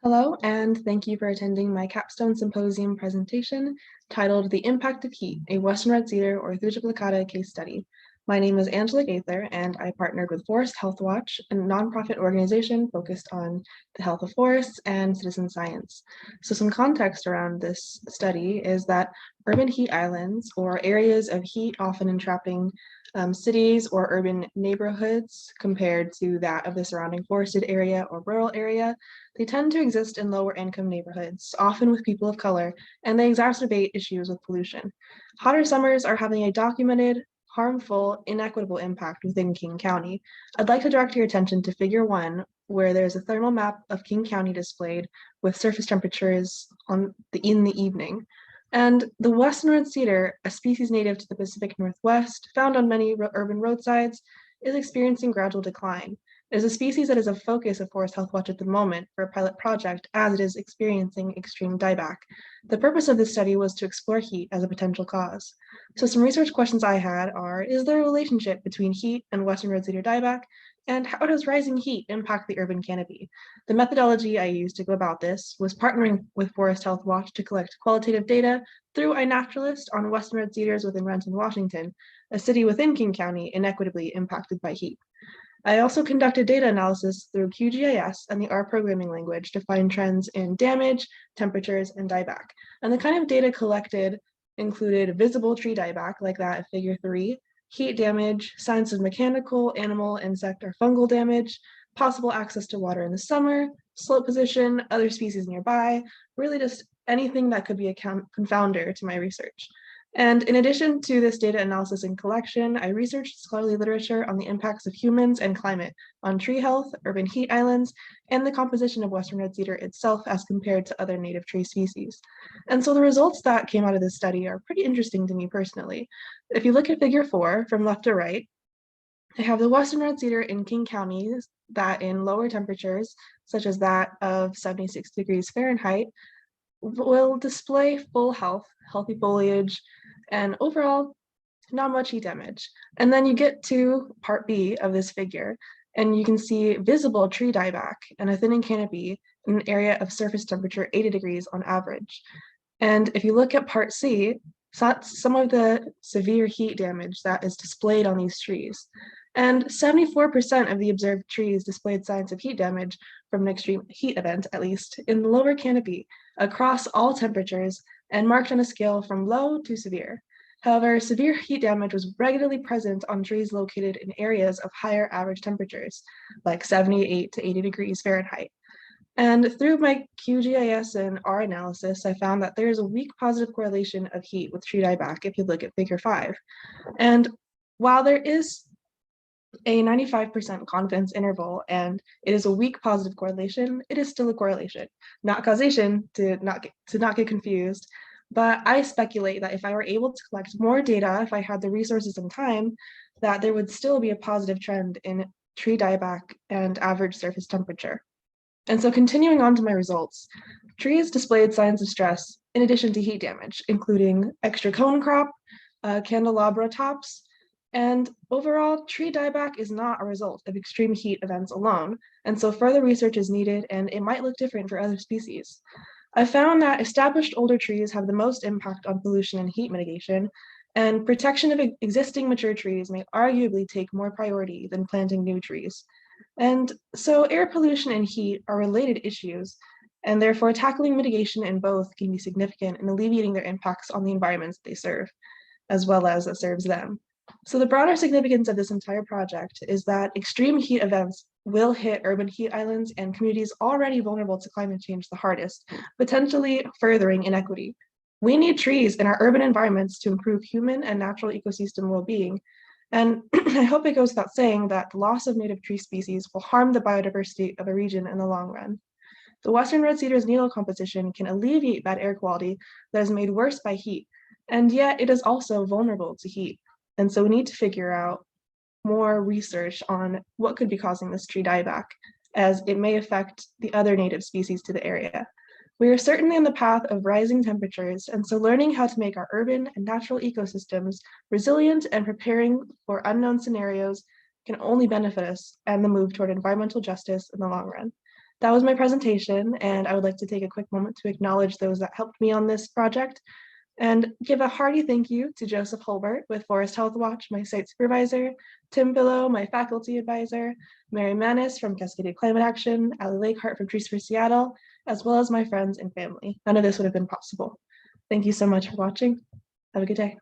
Hello, and thank you for attending my Capstone Symposium presentation titled The Impact of Heat, a Western Red Cedar or Thuja plicata Case Study. My name is Angela Gaither, and I partnered with Forest Health Watch, a nonprofit organization focused on the health of forests and citizen science. So some context around this study is that urban heat islands, or areas of heat often entrapping cities or urban neighborhoods compared to that of the surrounding forested area or rural area, they tend to exist in lower income neighborhoods, often with people of color, and they exacerbate issues with pollution. Hotter summers are having a documented, harmful, inequitable impact within King County. I'd like to direct your attention to Figure 1, where there's a thermal map of King County displayed with surface temperatures in the evening. And the western red cedar, a species native to the Pacific Northwest, found on many urban roadsides, is experiencing gradual decline. It is a species that is a focus of Forest Health Watch at the moment for a pilot project as it is experiencing extreme dieback. The purpose of this study was to explore heat as a potential cause. So some research questions I had are, is there a relationship between heat and western red cedar dieback? And how does rising heat impact the urban canopy? The methodology I used to go about this was partnering with Forest Health Watch to collect qualitative data through a naturalist on western red cedars within Renton, Washington, a city within King County inequitably impacted by heat. I also conducted data analysis through QGIS and the R programming language to find trends in damage, temperatures, and dieback. And the kind of data collected included visible tree dieback, like that of Figure 3, heat damage, signs of mechanical, animal, insect, or fungal damage, possible access to water in the summer, slope position, other species nearby, really just anything that could be a confounder to my research. And in addition to this data analysis and collection, I researched scholarly literature on the impacts of humans and climate on tree health, urban heat islands, and the composition of western red cedar itself as compared to other native tree species. And so the results that came out of this study are pretty interesting to me personally. If you look at Figure 4 from left to right, I have the western red cedar in King County that in lower temperatures, such as that of 76 degrees Fahrenheit, will display full health, healthy foliage, and overall not much heat damage. And then you get to part B of this figure, and you can see visible tree dieback and a thinning canopy in an area of surface temperature 80 degrees on average. And if you look at part C, that's some of the severe heat damage that is displayed on these trees. And 74% of the observed trees displayed signs of heat damage from an extreme heat event, at least, in the lower canopy, across all temperatures, and marked on a scale from low to severe. However, severe heat damage was regularly present on trees located in areas of higher average temperatures, like 78 to 80 degrees Fahrenheit. And through my QGIS and R analysis, I found that there is a weak positive correlation of heat with tree dieback if you look at Figure 5. And while there is a 95% confidence interval and it is a weak positive correlation, it is still a correlation, not causation, to not get confused. But I speculate that if I were able to collect more data, if I had the resources and time, that there would still be a positive trend in tree dieback and average surface temperature. And so continuing on to my results, trees displayed signs of stress in addition to heat damage, including extra cone crop, candelabra tops, and overall, tree dieback is not a result of extreme heat events alone, and so further research is needed, and it might look different for other species. I found that established older trees have the most impact on pollution and heat mitigation, and protection of existing mature trees may arguably take more priority than planting new trees. And so air pollution and heat are related issues, and therefore tackling mitigation in both can be significant in alleviating their impacts on the environments they serve, as well as that serves them. So the broader significance of this entire project is that extreme heat events will hit urban heat islands and communities already vulnerable to climate change the hardest, potentially furthering inequity. We need trees in our urban environments to improve human and natural ecosystem well-being. And I hope it goes without saying that the loss of native tree species will harm the biodiversity of a region in the long run. The western red cedar's needle composition can alleviate bad air quality that is made worse by heat, and yet it is also vulnerable to heat. And so we need to figure out more research on what could be causing this tree dieback, as it may affect the other native species to the area. We are certainly on the path of rising temperatures, and so learning how to make our urban and natural ecosystems resilient and preparing for unknown scenarios can only benefit us and the move toward environmental justice in the long run. That was my presentation, and I would like to take a quick moment to acknowledge those that helped me on this project and give a hearty thank you to Joseph Holbert with Forest Health Watch, my site supervisor, Tim Billow, my faculty advisor, Mary Manis from Cascadia Climate Action, Ali Lakehart from Trees for Seattle, as well as my friends and family. None of this would have been possible. Thank you so much for watching. Have a good day.